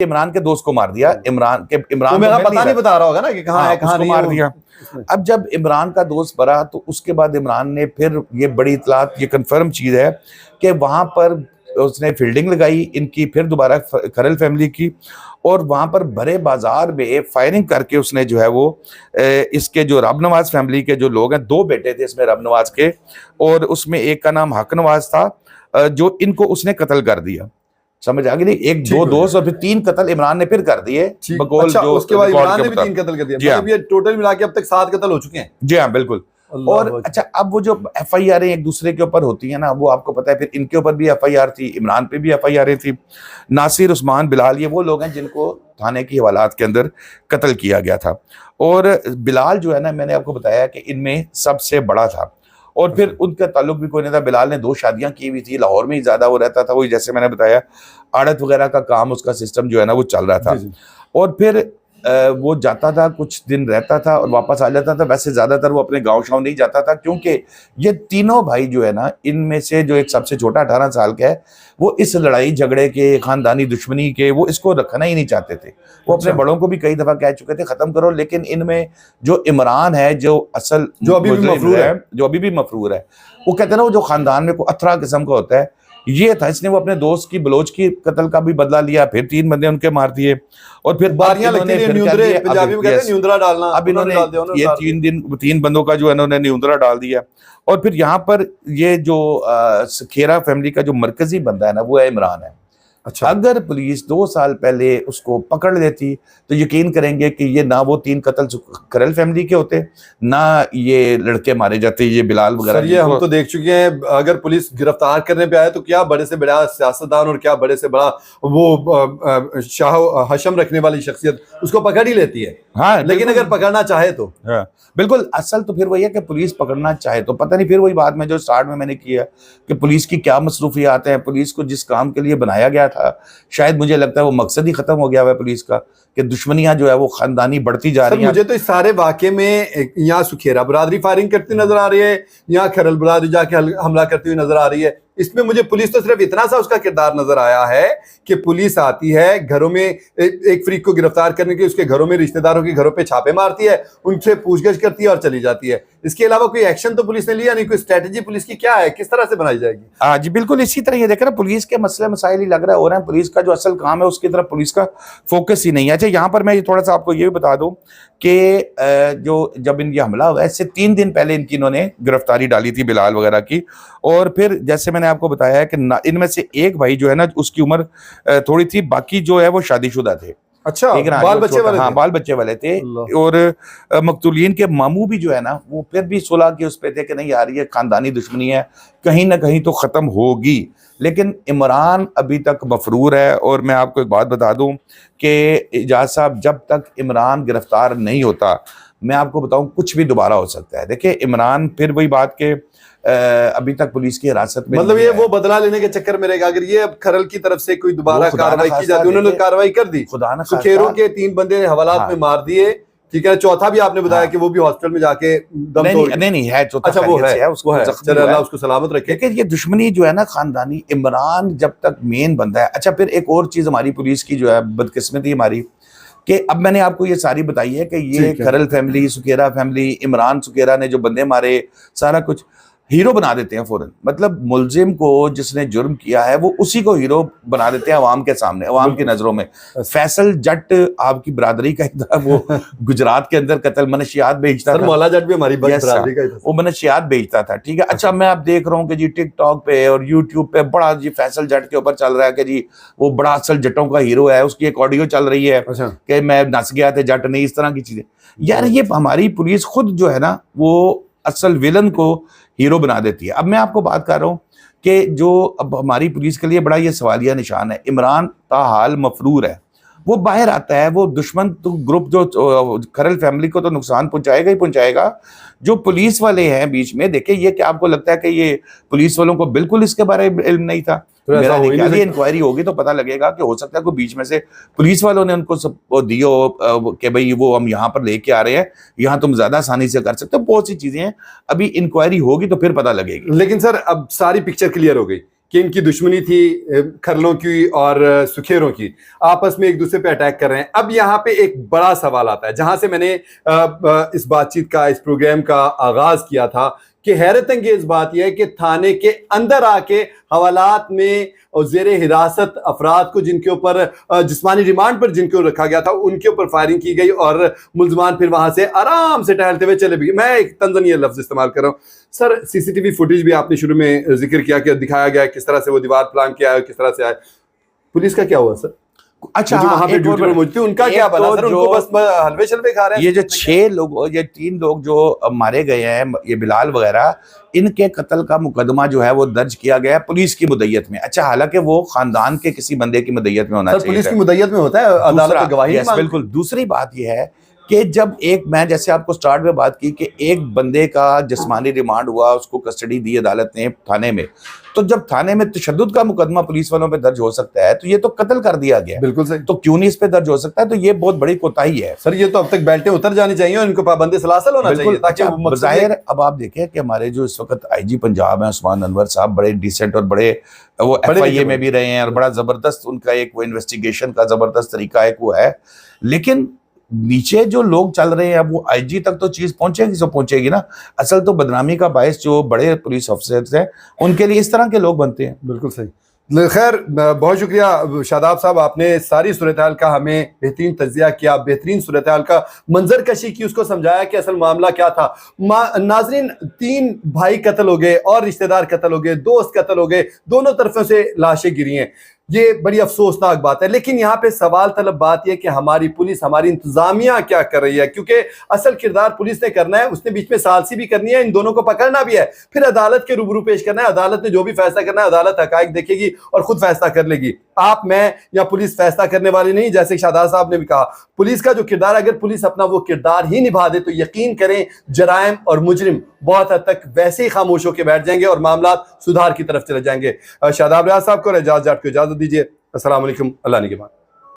इमरान के दोस्त को मार दिया। इमरान तो मेरा पता नहीं बता रहा होगा ना कि कहाँ है कहाँ नहीं, मार दिया। अब जब इमरान का दोस्त मरा तो उसके बाद इमरान ने फिर ये बड़ी इतलात, ये कंफर्म चीज है कि वहां पर उसने फील्डिंग लगाई इनकी, फिर दोबारा खरल फैमिली की, और वहां पर भरे बाजार में फायरिंग करके उसने जो है वो इसके जो रब नवाज फैमिली के जो लोग हैं, 2 बेटे थे इसमें रब नवाज के, और उसमें एक का नाम हक नवाज था, जो इनको उसने कत्ल कर दिया। समझ आ गई? एक 2 दोस्त और फिर 3 कत्ल इमरान ने फिर कर दिए बकौल। अच्छा, जो उसके बाद इमरान ने भी 3 कत्ल कर दिए। मतलब ये टोटल मिला के अब तक 7 कत्ल हो चुके हैं। जी हाँ, बिल्कुल। और अच्छा, अब वो जो FIR एक दूसरे के ऊपर होती है ना, वो आपको पता है, फिर इनके ऊपर भी FIR थी, इमरान पे भी FIR थी। नासिर, उस्मान, बिलाल, ये वो लोग हैं जिनको थाने की हवालात के अंदर कत्ल किया गया था। और बिलाल जो है ना, मैंने आपको बताया कि इनमें सबसे बड़ा था, और फिर उनका ताल्लुक भी कोई नहीं था। बिलाल ने 2 शादियां की हुई थी, लाहौर में ही ज्यादा वो रहता था, वही जैसे मैंने बताया आड़त वगैरह का काम, उसका सिस्टम जो है ना वो चल रहा था। और फिर वो जाता था, कुछ दिन रहता था और वापस आ जाता था। वैसे ज्यादातर वो अपने गांव शाव नहीं जाता था, क्योंकि ये तीनों भाई जो है ना, इनमें से जो एक सबसे छोटा 18 साल का है, वो इस लड़ाई झगड़े के, खानदानी दुश्मनी के, वो इसको रखना ही नहीं चाहते थे। वो अपने बड़ों को भी कई दफा कह चुके थे खत्म करो, लेकिन इनमें जो इमरान है, जो असल जो अभी भी मफरूर है, वो कहते हैं ना, वो जो खानदान में कोई अथरा किस्म का होता है, ये था। इसने वो अपने दोस्त की, बलोच की कत्ल का भी बदला लिया, फिर 3 बंदे उनके मार दिए, और फिर बारियां लगती हैं, पंजाबी में कहते हैं न्यूंदरा डालना। अब इन्होंने ये 3 बंदों का जो है इन्होंने न्यूंदरा डाल दिया। और फिर यहाँ पर ये जो खेरा फैमिली का जो मरकजी बंदा है ना, वो है इमरान है। अच्छा, अगर पुलिस 2 साल पहले उसको पकड़ लेती तो यकीन करेंगे कि ये ना वो 3 कत्ल खरल फैमिली के होते, ना ये लड़के मारे जाते, ये बिलाल वगैरह। ये हम तो देख चुके हैं, अगर पुलिस गिरफ्तार करने पे आए तो क्या बड़े से बड़ा सियासतदान और क्या बड़े से बड़ा वो शाह हशम रखने वाली शख्सियत उसको पकड़ ही लेती है। हाँ, लेकिन अगर पकड़ना चाहे तो हाँ, बिल्कुल। असल तो फिर वही है कि पुलिस पकड़ना चाहे तो, पता नहीं, फिर वही बात में जो स्टार्ट में मैंने किया कि पुलिस की क्या मसरूफियात हैं। पुलिस को जिस काम के लिए बनाया गया था, शायद मुझे लगता है वो मकसद ही खत्म हो गया है पुलिस का, कि दुश्मनियां जो है वो खानदानी बढ़ती जा रही हैं। मुझे तो इस सारे वाकये में यहाँ सुखेरा बरादरी फायरिंग करती नजर आ रही है, यहाँ खरल बरादरी जाके हमला करती हुई नजर आ रही है। इसमें मुझे पुलिस तो सिर्फ इतना सा उसका किरदार नजर आया है कि पुलिस आती है घरों में, एक फरीक को गिरफ्तार करने के, उसके घरों में, रिश्तेदारों के घरों पे छापे मारती है, उनसे पूछगछ करती है और चली जाती है। इसके अलावा कोई एक्शन तो पुलिस ने लिया नहीं। कोई स्ट्रेटेजी पुलिस की क्या है, किस तरह से बनाई जाएगी? हाँ जी, बिल्कुल इसी तरह। ये देख रहे हैं, पुलिस के मसले मसाइल ही लग रहा है हो रहे हैं, पुलिस का जो असल काम है उसकी तरफ पुलिस का फोकस ही नहीं है। अच्छा, यहाँ पर मैं थोड़ा सा आपको ये भी बता दूं कि जो जब इनकी हमला हुआ, इससे 3 दिन पहले इनकी इन्होंने गिरफ्तारी डाली थी बिलाल वगैरह की। और फिर जैसे मैंने आपको बताया है कि इनमें से एक भाई जो है ना, उसकी उम्र थोड़ी थी, बाकी जो है वो शादीशुदा थे। अच्छा, बाल बच्चे वाले? हाँ, बाल बच्चे वाले थे। और मकतूलीन के मामू भी जो है ना, वो फिर भी सुलह के उस पे थे कि नहीं यार, ये खानदानी दुश्मनी है, कहीं ना कहीं तो खत्म होगी। लेकिन इमरान अभी तक मफरूर है। और मैं आपको एक बात बता दूं कि एजाज साहब, जब तक इमरान गिरफ्तार नहीं होता, मैं आपको बताऊं, कुछ भी दोबारा हो सकता है। देखिए, इमरान फिर वही बात के अभी तक पुलिस की हिरासत में, मतलब ये वो बदला लेने के चक्कर में रहेगा। अगर ये अब खरल की तरफ से कोई दोबारा कार्रवाई की जाती, उन्होंने कार्रवाई कर दी, खुदा न सुखेरों के 3 बंदे हवालात में मार दिए, ठीक है, चौथा भी आपने बताया कि वो भी हॉस्पिटल में जाके दम तोड़। नहीं है चौथा। अच्छा, वो है, उसको है, चलो अल्लाह उसको सलामत रखे। लेकिन ये दुश्मनी जो है ना खानदानी, इमरान जब तक मेन बंदा है। अच्छा, फिर एक और चीज हमारी पुलिस की जो है बदकिस्मती हमारी, कि अब मैंने आपको ये सारी बताई है कि ये खरल फैमिली, सुखेरा फैमिली, इमरान सुखेरा ने जो बंदे मारे, सारा कुछ हीरो बना देते हैं फौरन। मतलब मुलजिम को, जिसने जुर्म किया है, वो उसी को हीरो बना देते हैं अवाम के सामने, अवाम की नजरों में। फैसल जट आपकी बरादरी का था, वो गुजरात के अंदर कत्ल मनशियात बेचता था। मौला जट भी हमारी बरादरी का ही था। वो मनशियात बेचता था, ठीक है। अच्छा, मैं अब देख रहा हूँ कि जी टिकटॉक पे और यूट्यूब पे बड़ा जी फैसल जट के ऊपर चल रहा है कि जी वो बड़ा असल जटों का हीरो है, उसकी एक ऑडियो चल रही है कि मैं नस गया था जट नहीं, इस तरह की चीजें। यार, ये हमारी पुलिस खुद जो है ना, वो असल विलन को हीरो बना देती है। अब मैं आपको बात कर रहा हूँ कि जो अब हमारी पुलिस के लिए बड़ा ये सवालिया निशान है, इमरान ताहाल मफरूर है, वो बाहर आता है, वो दुश्मन तो ग्रुप जो खरल फैमिली को तो नुकसान पहुंचाएगा ही पहुंचाएगा, जो पुलिस वाले हैं बीच में। देखिए, ये क्या आपको लगता है कि ये पुलिस वालों को बिल्कुल इसके बारे में इल्म नहीं था? मेरा इंक्वायरी होगी तो पता लगेगा कि हो सकता है कोई बीच में से पुलिस वालों ने उनको सब दियो कि भाई वो हम यहाँ पर लेके आ रहे हैं, यहाँ तुम ज्यादा आसानी से कर सकते हो। बहुत सी चीजें हैं, अभी इंक्वायरी होगी तो फिर पता लगेगी। लेकिन सर, अब सारी पिक्चर क्लियर हो गई, कि इनकी दुश्मनी थी खरलों की और सुखेरों की, आपस में एक दूसरे पे अटैक कर रहे हैं। अब यहाँ पे एक बड़ा सवाल आता है, जहां से मैंने इस बातचीत का, इस प्रोग्राम का आगाज किया था, कि हैरत अंगेज बात यह है कि थाने के अंदर आके हवालात में और जेर हिरासत अफराद को, जिनके ऊपर जिस्मानी रिमांड पर जिनको रखा गया था, उनके ऊपर फायरिंग की गई और मुलजमान फिर वहां से आराम से टहलते हुए चले भी। मैं एक तंजनी लफ्ज इस्तेमाल कर रहा हूं सर। सीसीटीवी फुटेज भी आपने शुरू में जिक्र किया कि दिखाया गया किस तरह से वो दीवार प्लान किया है, किस तरह से आए। पुलिस का क्या हुआ सर? अच्छा, वहां पे ड्यूटी पर मौजूद थे, उनका क्या बना सर? उनको बस हलवे शलवे खा रहे हैं। ये जो 6 लोग, ये 3 लोग जो मारे गए हैं, ये बिलाल वगैरह, इनके कत्ल का मुकदमा जो है वो दर्ज किया गया है पुलिस की मुद्दत में। अच्छा, हालांकि वो खानदान के किसी बंदे की मुद्दत में होना चाहिए। पुलिस की मुद्दत में होता है, अदालत में गवाही नहीं। बिल्कुल। दूसरी बात यह है कि जब मैं जैसे आपको स्टार्ट में बात की कि एक बंदे का जिस्मानी रिमांड हुआ, उसको कस्टडी दी अदालत ने थाने में, तो जब थाने में तशद्दुद का मुकदमा पुलिस वालों पे दर्ज हो सकता है, तो ये तो कत्ल कर दिया गया। बिल्कुल सही। तो क्यों नहीं इस पे दर्ज हो सकता है? तो ये बहुत बड़ी कोताही है सर। ये तो अब तक बेल्टें उतर जानी चाहिए और इनको पाबंदी सलासल होना चाहिए ताकि बज़ाहिर। अब आप देखें कि हमारे जो इस वक्त आईजी पंजाब है उस्मान अनवर साहब, बड़े डिसेंट और बड़े वो FIA में भी रहे हैं और बड़ा जबरदस्त उनका एक वो इन्वेस्टिगेशन का जबरदस्त तरीका एक वो है। लेकिन नीचे जो लोग चल रहे हैं, अब वो IG तक तो चीज पहुंचेगी तो पहुंचेगी ना। असल तो बदनामी का बायस जो बड़े पुलिस ऑफिसर्स हैं, उनके लिए इस तरह के लोग बनते हैं। बिल्कुल सही। खैर, बहुत शुक्रिया शादाब साहब, आपने सारी सूरत हाल का हमें बेहतरीन तज्जिया किया, बेहतरीन सूरत हाल का मंजर कशी की, उसको समझाया कि असल मामला क्या था। नाजरीन, 3 भाई कत्ल हो गए और रिश्तेदार कत्ल हो गए, दोस्त कत्ल हो गए, दोनों तरफों से लाशें गिरी हैं। ये बड़ी अफसोसनाक बात है। लेकिन यहाँ पे सवाल तलब बात यह कि हमारी पुलिस, हमारी इंतजामिया क्या कर रही है? क्योंकि असल किरदार पुलिस ने करना है, उसने बीच में सालसी भी करनी है, इन दोनों को पकड़ना भी है, फिर अदालत के रूबरू पेश करना है। अदालत ने जो भी फैसला करना है, अदालत हकायक देखेगी और खुद फैसला कर लेगी। आप, मैं या पुलिस फैसला करने वाली नहीं। जैसे शादाब साहब ने भी कहा, पुलिस का जो किरदार, अगर पुलिस अपना वो किरदार ही निभा दे तो यकीन करें जराइम और मुजरिम बहुत हद तक वैसे ही खामोश होकर बैठ जाएंगे और मामला सुधार की तरफ चले जाएंगे। शादाब रियाज साहब को इजाजत दीजिए। अस्सलाम वालेकुम, अल्लाह निगहबान।